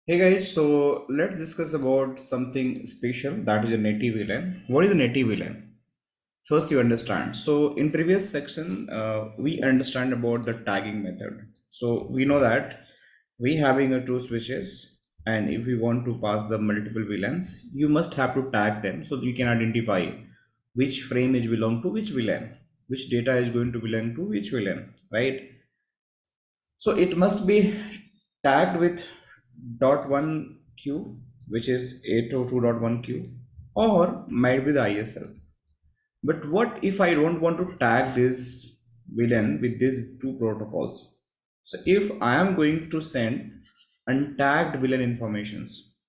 Hey guys, so let's discuss about something special, that is a native VLAN. What is a native VLAN? First, you understand. So in previous section, we understand about the tagging method. So we know that we having a two switches, and if we want to pass the multiple VLANs, you must have to tag them so that you can identify which frame is belong to which VLAN, which data is going to belong to which VLAN, right? So it must be tagged with .1 queue, which is 802.1 queue, or might be the ISL. But what if I don't want to tag this VLAN with these two protocols? So if I am going to send untagged VLAN informations,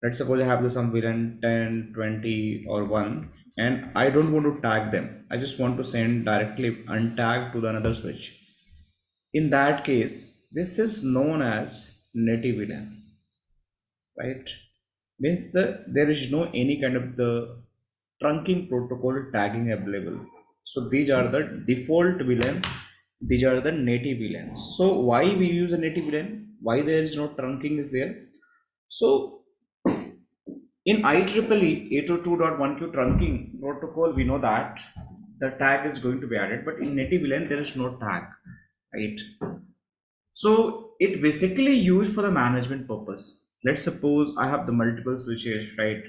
let's suppose I have the some VLAN 10, 20, or 1, and I don't want to tag them. I just want to send directly untagged to the another switch. In that case, this is known as native VLAN, right? Means there is no any kind of the trunking protocol tagging available. So these are the default VLAN. These are the native VLAN. So why we use a native VLAN? Why there is no trunking is there? So in IEEE 802.1q trunking protocol, we know that the tag is going to be added, but in native VLAN there is no tag, right? So it basically used for the management purpose. Let's suppose I have the multiple switches, right?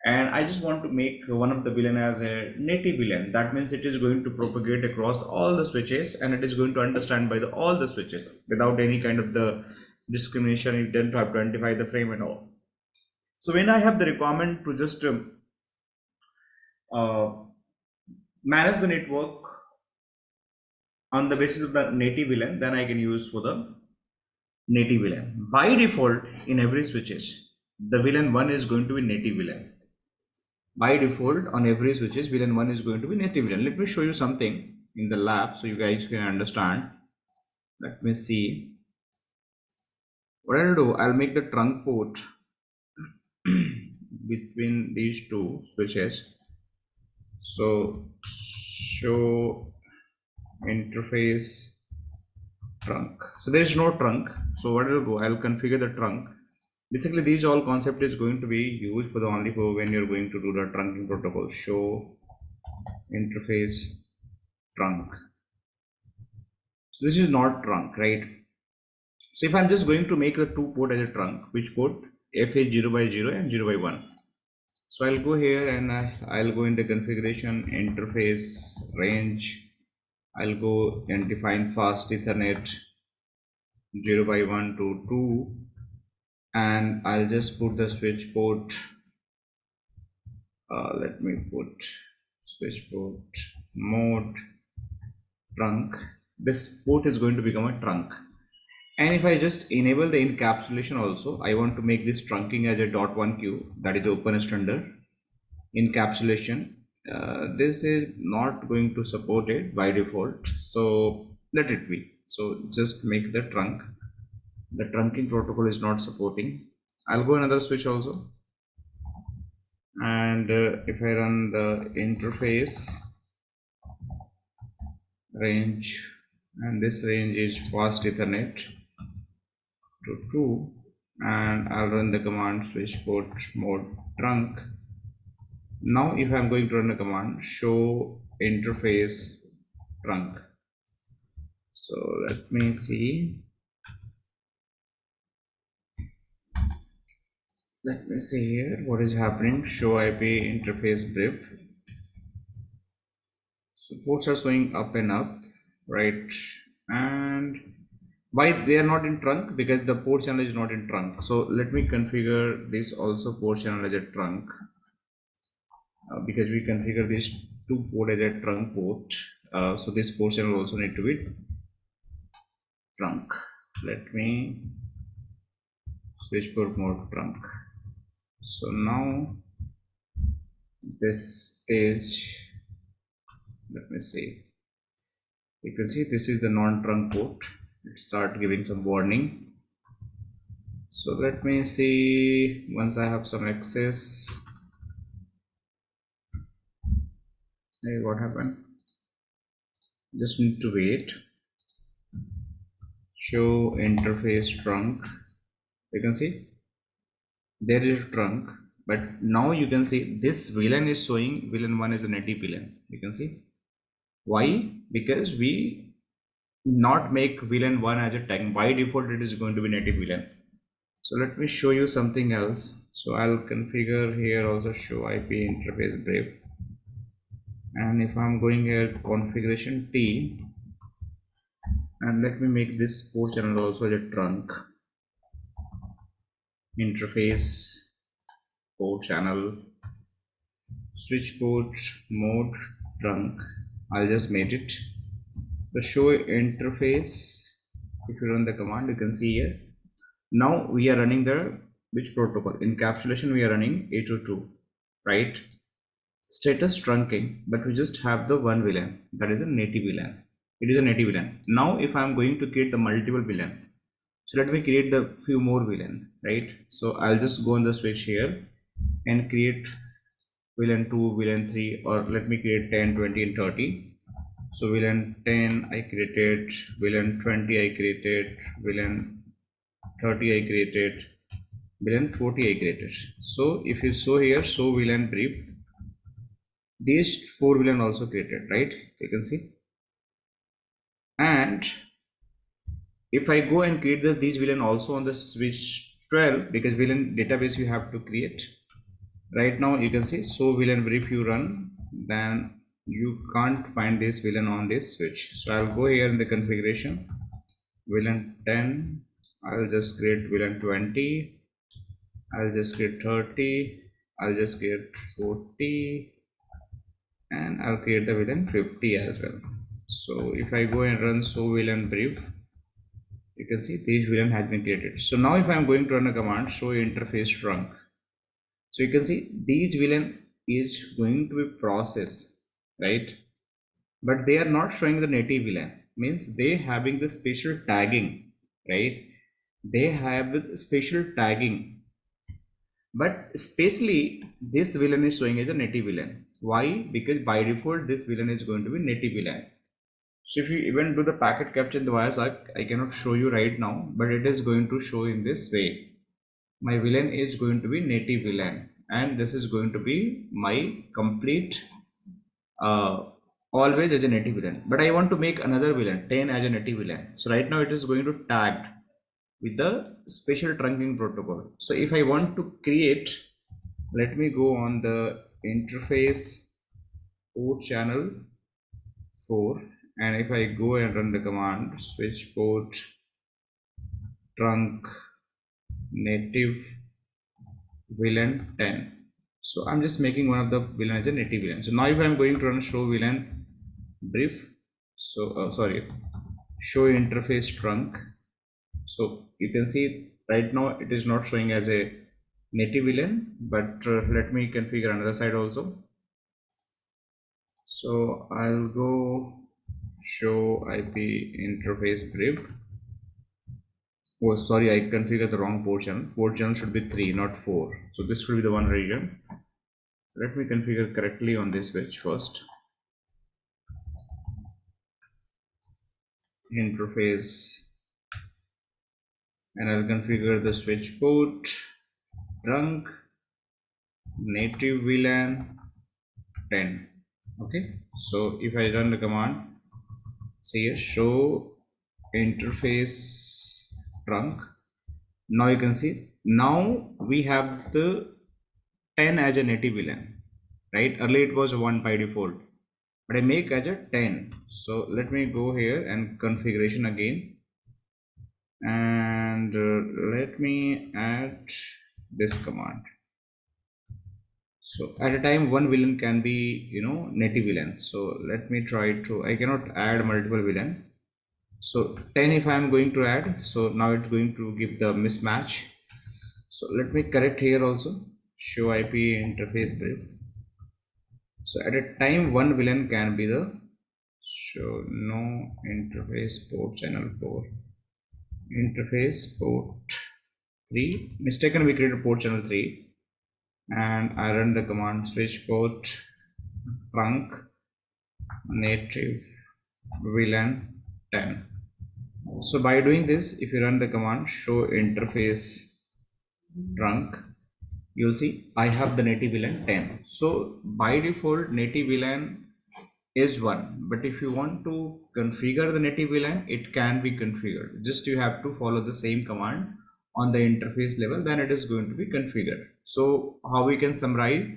And I just want to make one of the VLAN as a native VLAN. That means it is going to propagate across all the switches, and it is going to understand by all the switches without any kind of the discrimination. You don't have to identify the frame and all. So when I have the requirement to just uh, manage the network on the basis of the native VLAN, then I can use for the native VLAN. By default, in every switches, the VLAN 1 is going to be native VLAN. By default, on every switches, VLAN 1 is going to be native VLAN. Let me show you something in the lab so you guys can understand. Let me see. What I'll do, I'll make the trunk port between these two switches. So show interface trunk. So there is no trunk. So what I'll do, I'll configure the trunk. Basically, these all concept is going to be used for the only for when you're going to do the trunking protocol. Show interface trunk. So this is not trunk, right? So if I'm just going to make the two port as a trunk, which port? F is 0 by 0 and 0 by 1. So I'll go here and I'll go in the configuration interface range. I'll go and define fast Ethernet 0 by 1 to 2, and I'll just put the switch port. Let me put switch port mode trunk. This port is going to become a trunk. And if I just enable the encapsulation also, I want to make this trunking as a .1 queue, that is open standard encapsulation. This is not going to support it by default, so let it be. So just make the trunk. The trunking protocol is not supporting. I'll go another switch also, and if I run the interface range, and this range is fast Ethernet to 2, and I'll run the command switch port mode trunk. Now if I'm going to run a command show interface trunk, so let me see. Let me see here what is happening. Show IP interface brief. So ports are showing up and up, right? And why they are not in trunk? Because the port channel is not in trunk. So let me configure this also port channel as a trunk, because we configure this two port as a trunk port. So this port channel also need to be trunk. Let me switch port mode trunk. So now this is, let me see, you can see this is the non-trunk port. It start giving some warning. So let me see, once I have some access. Hey, what happened? Just need to wait. Show interface trunk. You can see there is a trunk, but now you can see this VLAN is showing VLAN 1 is a native VLAN. You can see why, because we not make VLAN 1 as a tag. By default it is going to be native VLAN. So let me show you something else. So I'll configure here also show IP interface brief, and if I'm going here configuration T, and let me make this port channel also as a trunk, interface port channel switch port mode trunk. I'll just make it the show interface. If you run the command, you can see here now we are running the which protocol encapsulation. We are running 802, right? Status trunking, but we just have the one VLAN, that is a native VLAN. It is a native VLAN. Now if I'm going to create the multiple VLAN, so let me create the few more VLAN, right? So I'll just go on the switch here and create VLAN 2, VLAN 3, or let me create 10, 20 and 30. So VLAN 10 I created, VLAN 20 I created, VLAN 30 I created, VLAN 40 I created. So if you show here show VLAN brief, these 4 VLAN also created, right? You can see. And if I go and create these VLAN also on the switch 12, because VLAN database you have to create. Right now you can see so VLAN brief you run, then you can't find this VLAN on this switch. So I'll go here in the configuration, VLAN 10, I'll just create VLAN 20, I'll just create 30, I'll just create 40, and I'll create the VLAN 50 as well. So if I go and run show VLAN brief, you can see this VLAN has been created. So now if I'm going to run a command show interface trunk, so you can see these VLAN is going to be processed, right? But they are not showing the native VLAN, means they having the special tagging, right? They have the special tagging, but especially this VLAN is showing as a native VLAN. Why? Because by default this VLAN is going to be native VLAN. So if you even do the packet capture in the wires, I cannot show you right now, but it is going to show in this way. My VLAN is going to be native VLAN, and this is going to be my complete always as a native VLAN. But I want to make another VLAN 10 as a native VLAN. So right now it is going to tagged with the special trunking protocol. So if I want to create, let me go on the interface port channel 4, and if I go and run the command switch port trunk native VLAN 10. So I'm just making one of the VLAN as a native VLAN. So now if I'm going to run show VLAN brief, so show interface trunk, so you can see right now it is not showing as a native VLAN, but let me configure another side also. So I'll go show IP interface brief. Oh sorry, I configured the wrong port channel. Port channel should be 3, not 4. So this should be the one region. Let me configure correctly on this switch first. Interface, and I'll configure the switch port trunk native VLAN 10. Okay, so if I run the command, see here show interface trunk, now you can see now we have the 10 as a native VLAN, right? Earlier it was 1 by default, but I make as a 10. So let me go here and configuration again, and let me add this command. So at a time one VLAN can be native VLAN. So let me try to, I cannot add multiple VLAN. So 10 if I am going to add, so now it's going to give the mismatch. So let me correct here also, show IP interface brief. So at a time one VLAN can be the show no interface port channel 4 interface port 3, mistaken we created port channel 3, and I run the command switch port trunk native VLAN 10. So by doing this, if you run the command show interface trunk, you'll see I have the native VLAN 10. So by default native VLAN is 1, but if you want to configure the native VLAN, it can be configured. Just you have to follow the same command on the interface level, then it is going to be configured. So how we can summarize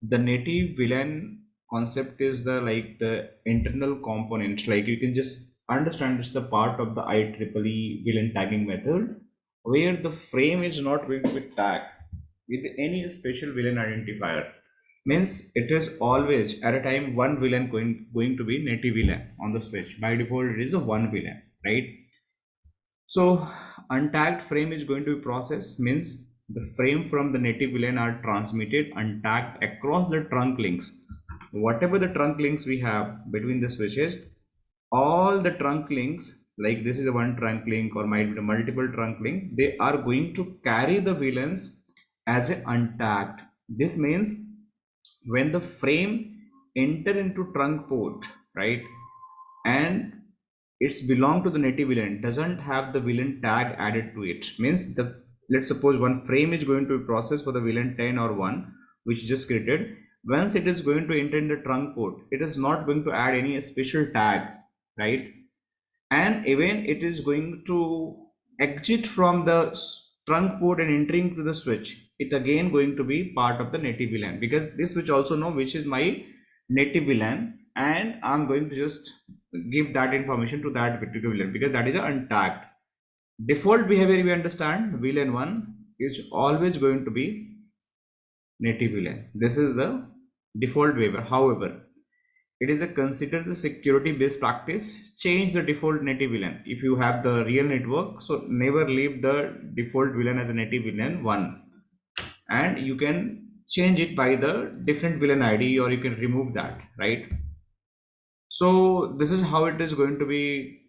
the native VLAN concept is the the internal component, like you can just understand it's the part of the IEEE VLAN tagging method, where the frame is not going to be tagged with any special VLAN identifier. Means it is always at a time one VLAN going to be native VLAN on the switch. By default it is a one VLAN, right? So untagged frame is going to be processed, means the frame from the native VLAN are transmitted untagged across the trunk links. Whatever the trunk links we have between the switches, all the trunk links, like this is a one trunk link or might be a multiple trunk link, they are going to carry the VLANs as a untagged. This means when the frame enter into trunk port, right, and it's belong to the native VLAN, doesn't have the VLAN tag added to it, means the, let's suppose one frame is going to be processed for the VLAN 10 or 1 which just created. Once it is going to enter in the trunk port, it is not going to add any special tag, right? And even it is going to exit from the trunk port and entering to the switch, it again going to be part of the native VLAN, because this switch also know which is my native VLAN, and I'm going to just give that information to that particular VLAN because that is a untagged. Default behavior we understand, VLAN 1 is always going to be native VLAN. This is the default behavior. However, it is a considered a security based practice. Change the default native VLAN if you have the real network. So never leave the default VLAN as a native VLAN 1, and you can change it by the different VLAN ID, or you can remove that, right? So this is how it is going to be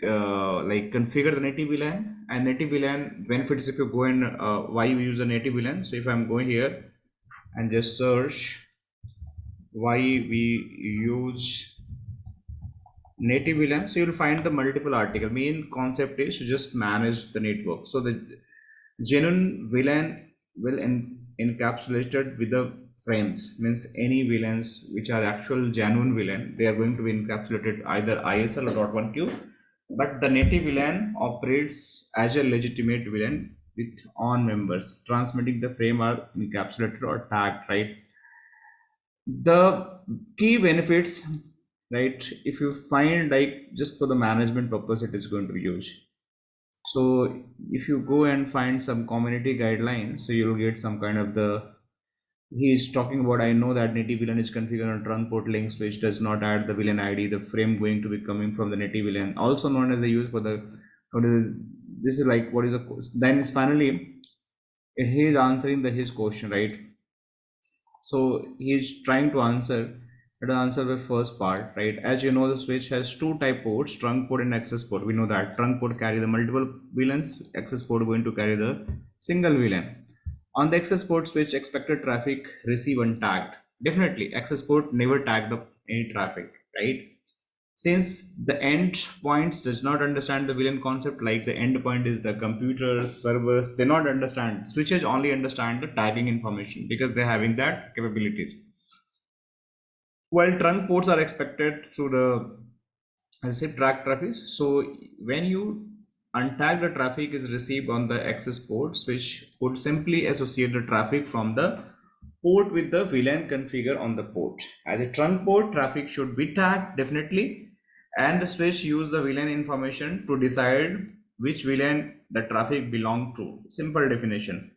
configure the native VLAN. And native VLAN benefits, if you go and why you use the native VLAN. So if I'm going here and just search why we use native VLAN, so you'll find the multiple article. Main concept is to just manage the network. So the genuine VLAN will encapsulated with the frames, means any VLANs which are actual genuine VLAN, they are going to be encapsulated either ISL or .1Q. But the native VLAN operates as a legitimate VLAN with on members. Transmitting the frame are encapsulated or tagged, right? The key benefits, right, if you find like just for the management purpose it is going to be used. So if you go and find some community guidelines, so you'll get some kind of the, he is talking about, I know that native VLAN is configured on trunk port links which does not add the VLAN ID, the frame going to be coming from the native VLAN, also known as the use for the, this is like what is the, then finally he is answering his question, right? So he is trying to answer the first part, right? As you know, the switch has two type ports, trunk port and access port. We know that trunk port carry the multiple VLANs, access port going to carry the single VLAN. On the access port switch, expected traffic receive untagged. Definitely, access port never tag the any traffic, right? Since the end points does not understand the VLAN concept, like the end point is the computers, servers, they not understand. Switches only understand the tagging information because they're having that capabilities. While trunk ports are expected through the, as I said, track traffic. So when you untag the traffic is received on the access port, switch would simply associate the traffic from the port with the VLAN configure on the port. As a trunk port, traffic should be tagged definitely, and the switch use the VLAN information to decide which VLAN the traffic belong to. Simple definition.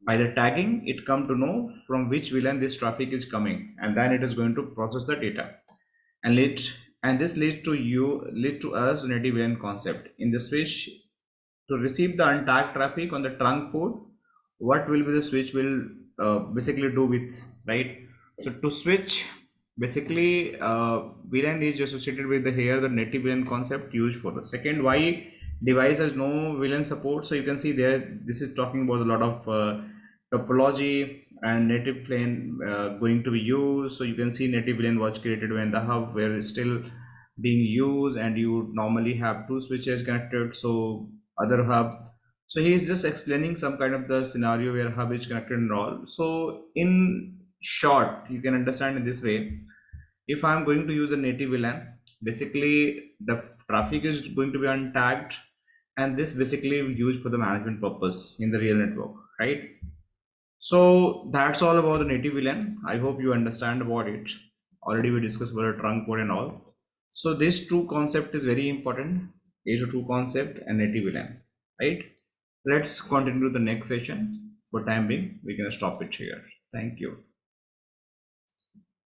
By the tagging, it come to know from which VLAN this traffic is coming, and then it is going to process the data. And this lead to us native VLAN concept. In the switch, to receive the untagged traffic on the trunk port, what will be the switch will basically do with, right? So to switch, basically VLAN is associated with the here the native VLAN concept used for the second. Why device has no VLAN support? So you can see there, this is talking about a lot of topology and native VLAN going to be used. So you can see native VLAN was created when the hub were still being used, and you normally have two switches connected. So other hub So he is just explaining some kind of the scenario where hub is connected and all. So in short, you can understand in this way. If I'm going to use a native VLAN, basically the traffic is going to be untagged, and this basically used for the management purpose in the real network, right? So that's all about the native VLAN. I hope you understand about it. Already we discussed about the trunk port and all. So this two concept is very important. Azure two concept and native VLAN, right? Let's continue to the next session. For time being, we can stop it here. Thank you.